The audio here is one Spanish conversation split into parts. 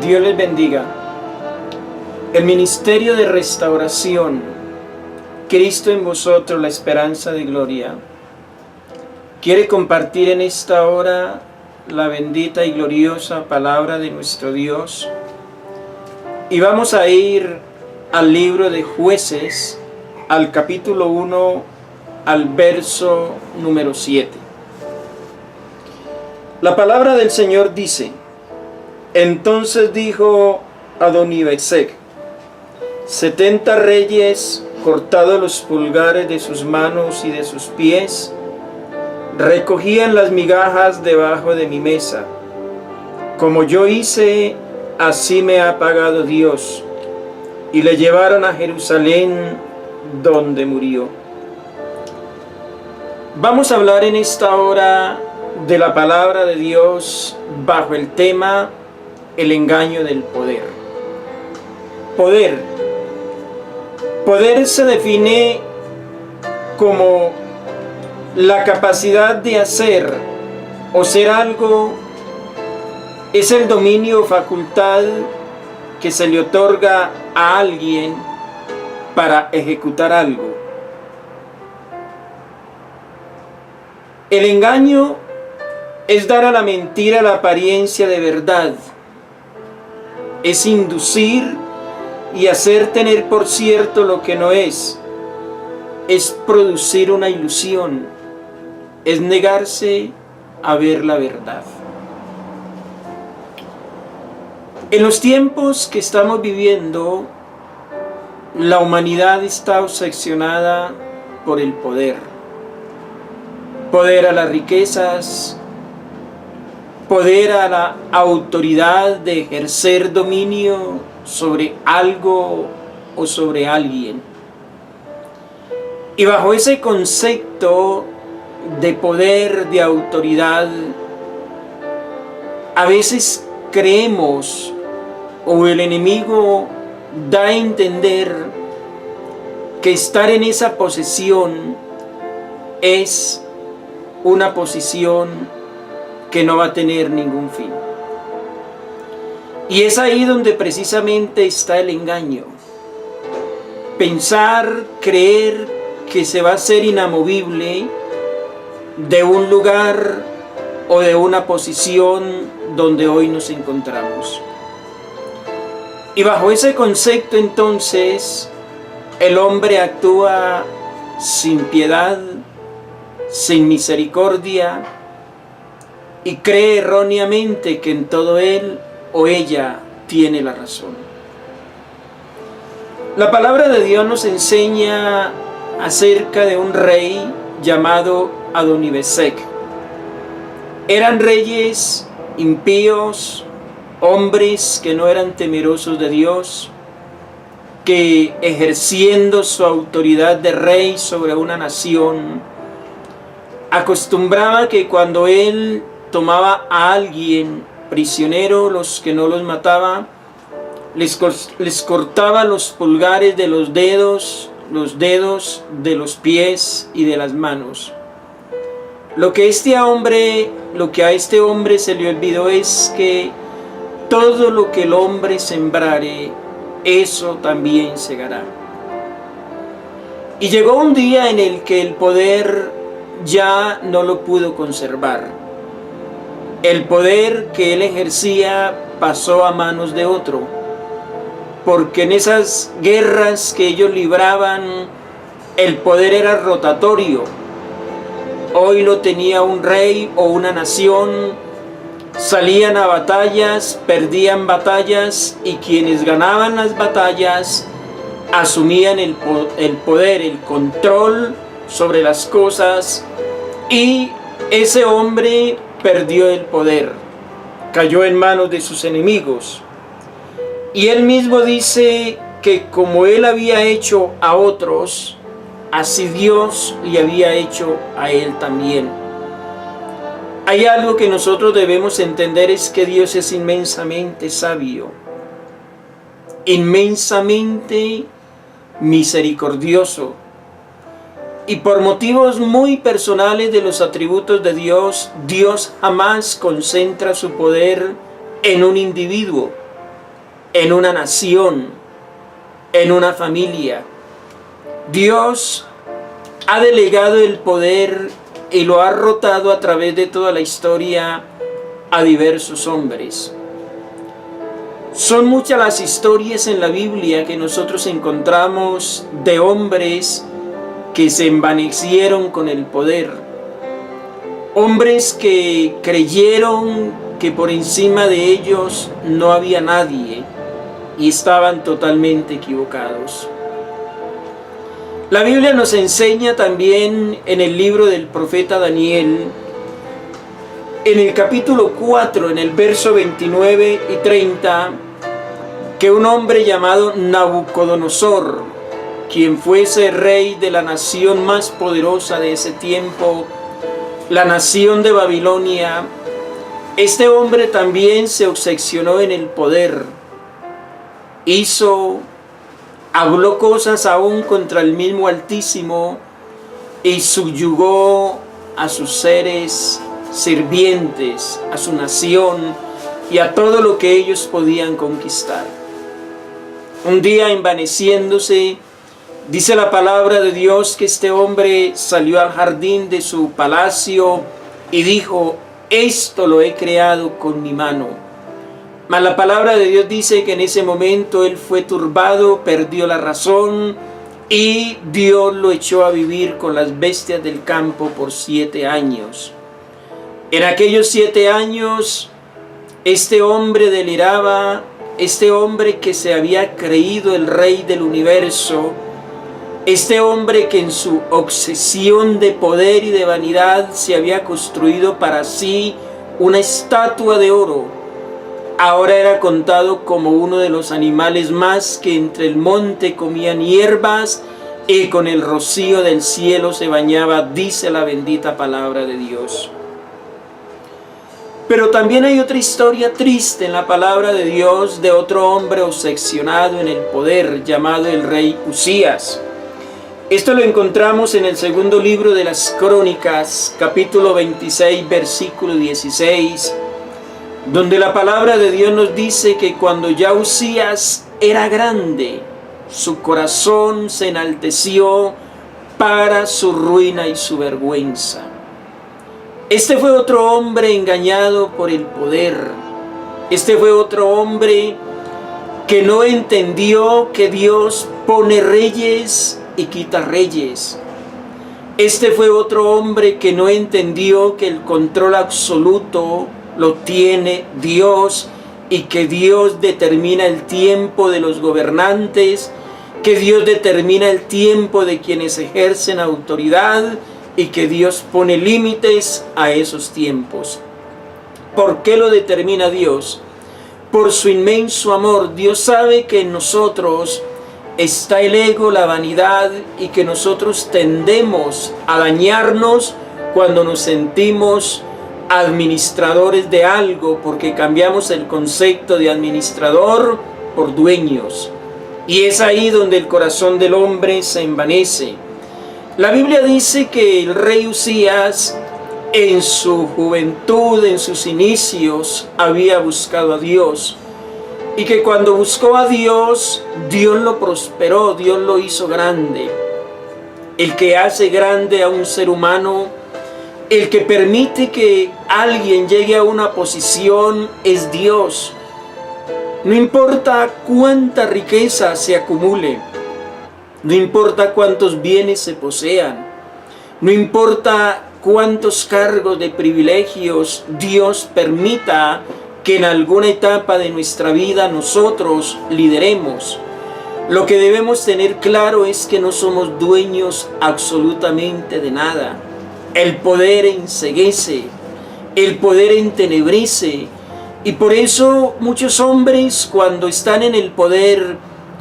Dios les bendiga. El Ministerio de Restauración, Cristo en vosotros, la esperanza de gloria, quiere compartir en esta hora la bendita y gloriosa palabra de nuestro Dios. Y vamos a ir al libro de Jueces, al capítulo 1, al verso número 7. La palabra del Señor dice: Entonces dijo Adonibesec: 70 reyes, cortados los pulgares de sus manos y de sus pies, recogían las migajas debajo de mi mesa. Como yo hice, así me ha pagado Dios. Y le llevaron a Jerusalén, donde murió. Vamos a hablar en esta hora de la palabra de Dios bajo el tema el engaño del poder. Poder. Poder se define como la capacidad de hacer o ser algo. Es el dominio o facultad que se le otorga a alguien para ejecutar algo. El engaño es dar a la mentira la apariencia de verdad. Es inducir y hacer tener por cierto lo que no es. Es producir una ilusión. Es negarse a ver la verdad. En los tiempos que estamos viviendo, la humanidad está obsesionada por el poder. Poder a las riquezas, poder a la autoridad de ejercer dominio sobre algo o sobre alguien. Y bajo ese concepto de poder, de autoridad, a veces creemos o el enemigo da a entender que estar en esa posición es una posición que no va a tener ningún fin. Y es ahí donde precisamente está el engaño. Pensar, creer que se va a ser inamovible de un lugar o de una posición donde hoy nos encontramos. Y bajo ese concepto entonces el hombre actúa sin piedad, sin misericordia, y cree erróneamente que en todo él o ella tiene la razón. La palabra de Dios nos enseña acerca de un rey llamado Adonibesec. Eran reyes impíos, hombres que no eran temerosos de Dios, que ejerciendo su autoridad de rey sobre una nación, acostumbraba que cuando él tomaba a alguien prisionero, los que no los mataba, les cortaba los pulgares de los dedos de los pies y de las manos. Lo que a este hombre se le olvidó es que todo lo que el hombre sembrare, eso también segará. Y llegó un día en el que el poder ya no lo pudo conservar. El poder que él ejercía pasó a manos de otro, porque en esas guerras que ellos libraban, el poder era rotatorio. Hoy lo tenía un rey o una nación, salían a batallas, perdían batallas, y quienes ganaban las batallas asumían el poder, el control sobre las cosas, y ese hombre perdió el poder, cayó en manos de sus enemigos. Y él mismo dice que como él había hecho a otros, así Dios le había hecho a él también. Hay algo que nosotros debemos entender, es que Dios es inmensamente sabio, inmensamente misericordioso, y por motivos muy personales de los atributos de Dios, Dios jamás concentra su poder en un individuo. en una nación, en una familia. Dios ha delegado el poder y lo ha rotado a través de toda la historia a diversos hombres. Son muchas las historias en la Biblia que nosotros encontramos de hombres que se envanecieron con el poder. Hombres que creyeron que por encima de ellos no había nadie y estaban totalmente equivocados. La Biblia nos enseña también en el libro del profeta Daniel, en el capítulo 4, en el verso 29 y 30, que un hombre llamado Nabucodonosor, quien fuese rey de la nación más poderosa de ese tiempo, la nación de Babilonia, este hombre también se obsesionó en el poder. Habló cosas aún contra el mismo Altísimo y subyugó a sus seres sirvientes, a su nación y a todo lo que ellos podían conquistar. Un día, envaneciéndose, dice la palabra de Dios que este hombre salió al jardín de su palacio y dijo: esto lo he creado con mi mano. Mas la palabra de Dios dice que en ese momento él fue turbado, perdió la razón y Dios lo echó a vivir con las bestias del campo por 7 años. En aquellos 7 años, este hombre deliraba, este hombre que se había creído el rey del universo, este hombre que en su obsesión de poder y de vanidad se había construido para sí una estatua de oro, ahora era contado como uno de los animales más que entre el monte comían hierbas y con el rocío del cielo se bañaba, dice la bendita palabra de Dios. Pero también hay otra historia triste en la palabra de Dios de otro hombre obsesionado en el poder llamado el rey Usías. Esto lo encontramos en el segundo libro de las Crónicas, capítulo 26, versículo 16, donde la palabra de Dios nos dice que cuando ya Usías era grande, su corazón se enalteció para su ruina y su vergüenza. Este fue otro hombre engañado por el poder. Este fue otro hombre que no entendió que Dios pone reyes y quita reyes. Este fue otro hombre que no entendió que el control absoluto lo tiene Dios y que Dios determina el tiempo de los gobernantes, que Dios determina el tiempo de quienes ejercen autoridad y que Dios pone límites a esos tiempos. ¿Por qué lo determina Dios? Por su inmenso amor. Dios sabe que en nosotros está el ego, la vanidad, y que nosotros tendemos a dañarnos cuando nos sentimos administradores de algo, porque cambiamos el concepto de administrador por dueños. Y es ahí donde el corazón del hombre se envanece. La Biblia dice que el rey Usías, en su juventud, en sus inicios, había buscado a Dios. Y que cuando buscó a Dios, Dios lo prosperó, Dios lo hizo grande. El que hace grande a un ser humano, el que permite que alguien llegue a una posición es Dios. No importa cuánta riqueza se acumule, no importa cuántos bienes se posean, no importa cuántos cargos de privilegios Dios permita que en alguna etapa de nuestra vida nosotros lideremos. Lo que debemos tener claro es que no somos dueños absolutamente de nada. El poder enceguece, el poder entenebrece, y por eso muchos hombres cuando están en el poder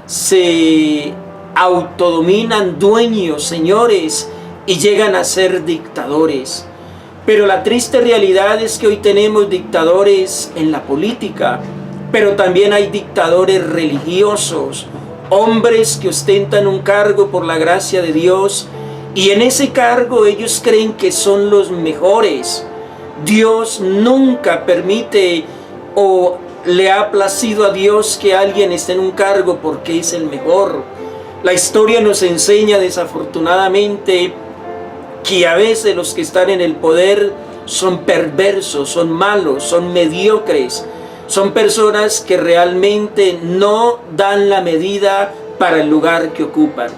se autodominan dueños, señores, y llegan a ser dictadores. Pero la triste realidad es que hoy tenemos dictadores en la política, pero también hay dictadores religiosos, hombres que ostentan un cargo por la gracia de Dios, y en ese cargo ellos creen que son los mejores. Dios nunca permite o le ha placido a Dios que alguien esté en un cargo porque es el mejor. La historia nos enseña desafortunadamente que a veces los que están en el poder son perversos, son malos, son mediocres, son personas que realmente no dan la medida para el lugar que ocupan.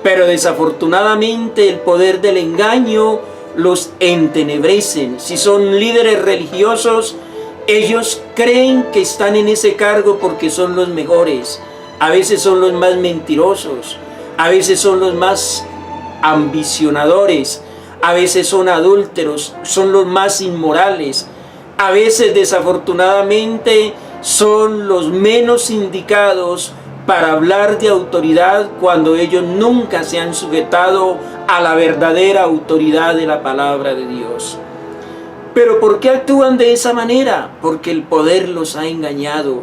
Pero desafortunadamente el poder del engaño los entenebrecen. Si son líderes religiosos, ellos creen que están en ese cargo porque son los mejores. A veces son los más mentirosos, a veces son los más ambicionadores, a veces son adúlteros, son los más inmorales. A veces desafortunadamente son los menos indicados para hablar de autoridad cuando ellos nunca se han sujetado a la verdadera autoridad de la palabra de Dios. ¿Pero por qué actúan de esa manera? Porque el poder los ha engañado.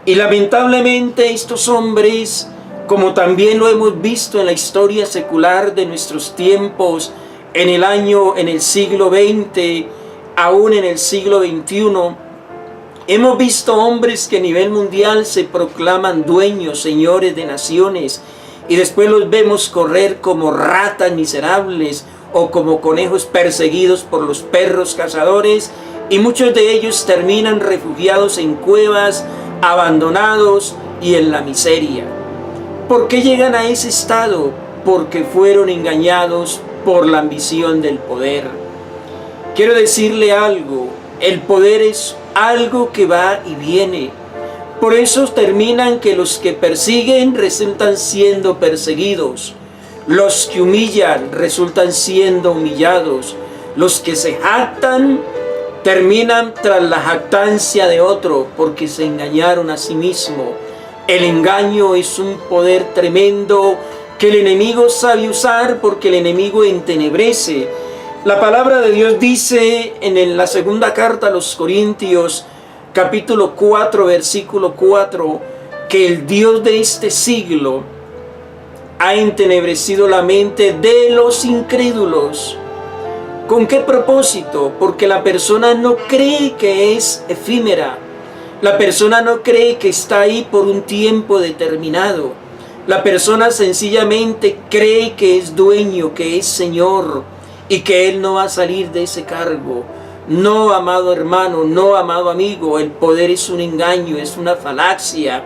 Y lamentablemente estos hombres, como también lo hemos visto en la historia secular de nuestros tiempos, en el siglo XX, aún en el siglo XXI, hemos visto hombres que a nivel mundial se proclaman dueños, señores de naciones, y después los vemos correr como ratas miserables o como conejos perseguidos por los perros cazadores, y muchos de ellos terminan refugiados en cuevas, abandonados y en la miseria. ¿Por qué llegan a ese estado? Porque fueron engañados por la ambición del poder. Quiero decirle algo, el poder es algo que va y viene. Por eso terminan que los que persiguen resultan siendo perseguidos. Los que humillan resultan siendo humillados. Los que se jactan terminan tras la jactancia de otro porque se engañaron a sí mismos. El engaño es un poder tremendo que el enemigo sabe usar porque el enemigo entenebrece. La palabra de Dios dice en la segunda carta a los Corintios, capítulo 4, versículo 4, que el Dios de este siglo ha entenebrecido la mente de los incrédulos. ¿Con qué propósito? Porque la persona no cree que es efímera. La persona no cree que está ahí por un tiempo determinado. La persona sencillamente cree que es dueño, que es señor y que él no va a salir de ese cargo. No, amado hermano, no, amado amigo, el poder es un engaño, es una falacia.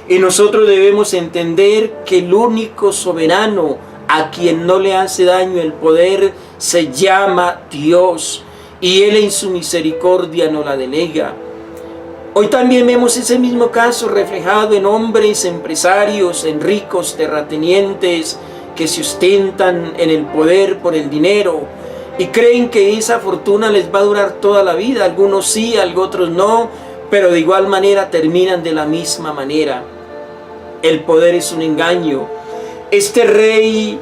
Y nosotros debemos entender que el único soberano a quien no le hace daño el poder se llama Dios, y Él en su misericordia no la delega. Hoy también vemos ese mismo caso reflejado en hombres empresarios, en ricos terratenientes que se ostentan en el poder por el dinero y creen que esa fortuna les va a durar toda la vida. Algunos sí, otros no, pero de igual manera terminan de la misma manera. El poder es un engaño. Este rey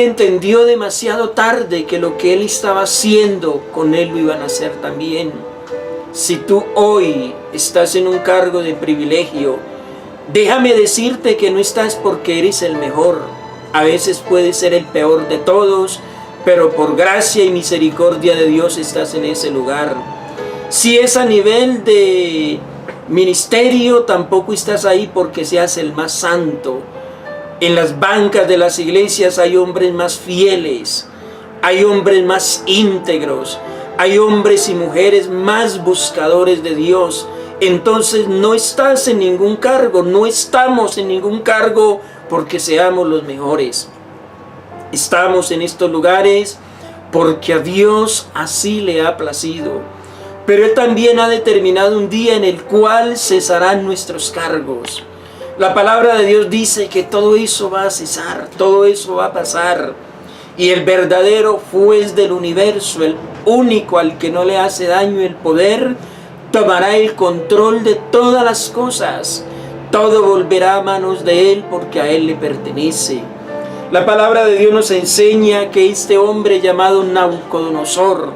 entendió demasiado tarde que lo que él estaba haciendo, con él lo iban a hacer también. Si tú hoy estás en un cargo de privilegio, déjame decirte que no estás porque eres el mejor. A veces puedes ser el peor de todos, pero por gracia y misericordia de Dios estás en ese lugar. Si es a nivel de ministerio, tampoco estás ahí porque seas el más santo. En las bancas de las iglesias hay hombres más fieles, hay hombres más íntegros, hay hombres y mujeres más buscadores de Dios. Entonces no estás en ningún cargo, no estamos en ningún cargo porque seamos los mejores. Estamos en estos lugares porque a Dios así le ha placido. Pero Él también ha determinado un día en el cual cesarán nuestros cargos. La palabra de Dios dice que todo eso va a cesar, todo eso va a pasar. Y el verdadero juez del universo, el único al que no le hace daño el poder, tomará el control de todas las cosas. Todo volverá a manos de Él porque a Él le pertenece. La palabra de Dios nos enseña que este hombre llamado Nabucodonosor,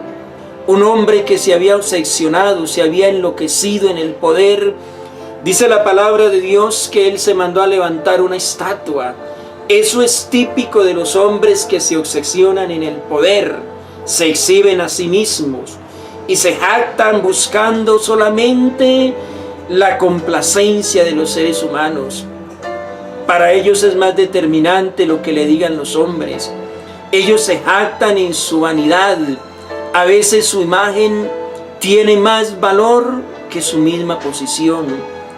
un hombre que se había obsesionado, se había enloquecido en el poder, dice la palabra de Dios que él se mandó a levantar una estatua. Eso es típico de los hombres que se obsesionan en el poder, se exhiben a sí mismos. y se jactan buscando solamente la complacencia de los seres humanos. Para ellos es más determinante lo que le digan los hombres. Ellos se jactan en su vanidad. A veces su imagen tiene más valor que su misma posición.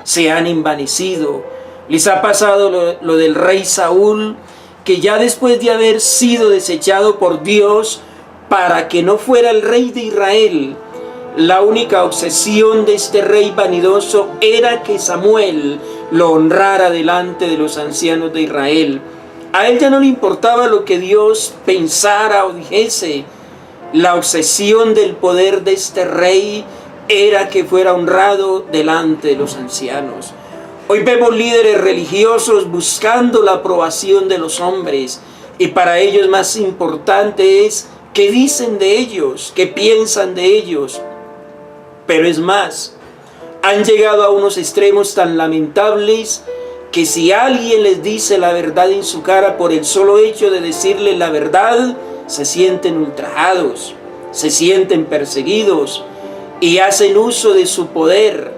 Se han envanecido. Les ha pasado lo del rey Saúl, que ya después de haber sido desechado por Dios para que no fuera el rey de Israel, la única obsesión de este rey vanidoso era que Samuel lo honrara delante de los ancianos de Israel. A él ya no le importaba lo que Dios pensara o dijese. La obsesión del poder de este rey era que fuera honrado delante de los ancianos. Hoy vemos líderes religiosos buscando la aprobación de los hombres, y para ellos más importante es qué dicen de ellos, qué piensan de ellos. Pero es más, han llegado a unos extremos tan lamentables que si alguien les dice la verdad en su cara por el solo hecho de decirle la verdad, se sienten ultrajados, se sienten perseguidos y hacen uso de su poder,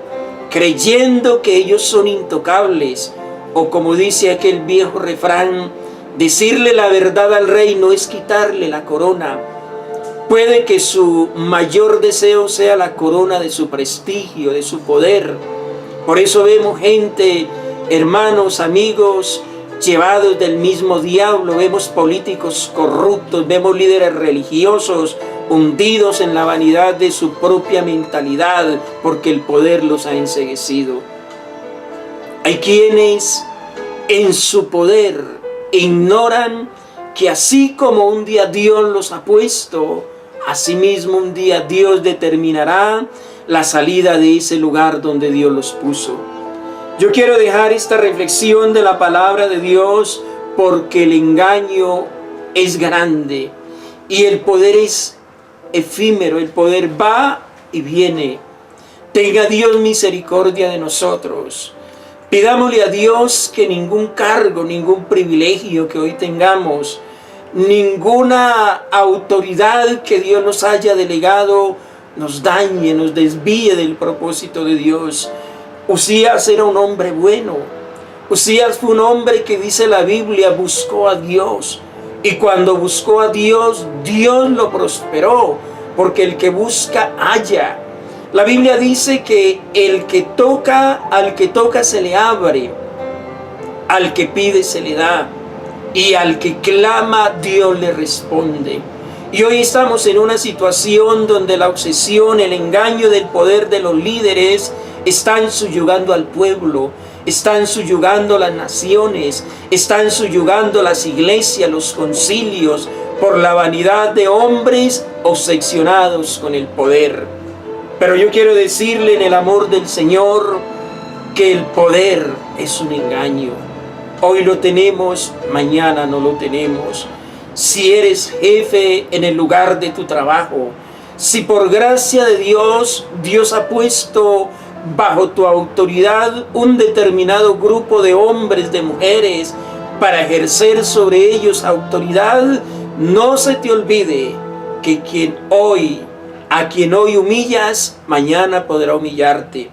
creyendo que ellos son intocables. O como dice aquel viejo refrán, decirle la verdad al rey no es quitarle la corona. Puede que su mayor deseo sea la corona de su prestigio, de su poder. Por eso vemos gente, hermanos, amigos, llevados del mismo diablo. Vemos políticos corruptos, vemos líderes religiosos hundidos en la vanidad de su propia mentalidad, porque el poder los ha enceguecido. Hay quienes en su poder ignoran que así como un día Dios los ha puesto, asimismo un día Dios determinará la salida de ese lugar donde Dios los puso. Yo quiero dejar esta reflexión de la palabra de Dios porque el engaño es grande y el poder es efímero, el poder va y viene. Tenga Dios misericordia de nosotros. Pidámosle a Dios que ningún cargo, ningún privilegio que hoy tengamos, ninguna autoridad que Dios nos haya delegado nos dañe, nos desvíe del propósito de Dios. Usías era un hombre bueno. Usías fue un hombre que, dice la Biblia, buscó a Dios. Y cuando buscó a Dios, Dios lo prosperó, porque el que busca halla. La Biblia dice que el que toca, al que toca se le abre, al que pide se le da, y al que clama Dios le responde. Y hoy estamos en una situación donde la obsesión, el engaño del poder de los líderes están subyugando al pueblo, están subyugando las naciones, están subyugando las iglesias, los concilios, por la vanidad de hombres obsesionados con el poder. Pero yo quiero decirle en el amor del Señor que el poder es un engaño. Hoy lo tenemos, mañana no lo tenemos. Si eres jefe en el lugar de tu trabajo, si por gracia de Dios, Dios ha puesto bajo tu autoridad un determinado grupo de hombres, de mujeres, para ejercer sobre ellos autoridad, no se te olvide que a quien hoy humillas, mañana podrá humillarte.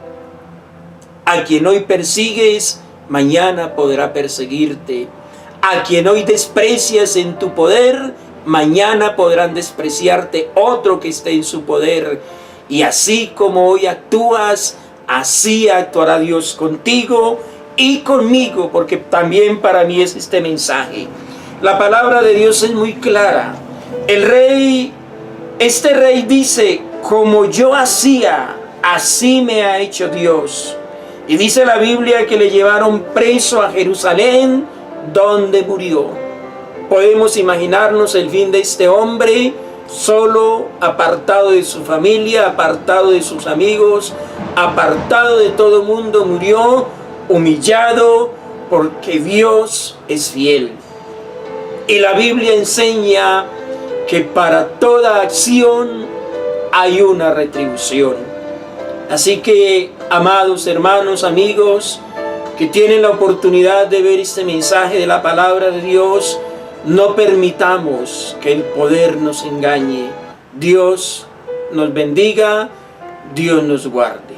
A quien hoy persigues, mañana podrá perseguirte. A quien hoy desprecias en tu poder, mañana podrán despreciarte otro que esté en su poder. Y así como hoy actúas, así actuará Dios contigo y conmigo, porque también para mí es este mensaje. La palabra de Dios es muy clara. Este rey dice, como yo hacía, así me ha hecho Dios. Y dice la Biblia que le llevaron preso a Jerusalén, donde murió. Podemos imaginarnos el fin de este hombre, solo, apartado de su familia, apartado de sus amigos, apartado de todo el mundo, murió humillado, porque Dios es fiel. Y la Biblia enseña que para toda acción hay una retribución. Así que, amados hermanos, amigos, que tienen la oportunidad de ver este mensaje de la palabra de Dios, no permitamos que el poder nos engañe. Dios nos bendiga, Dios nos guarde.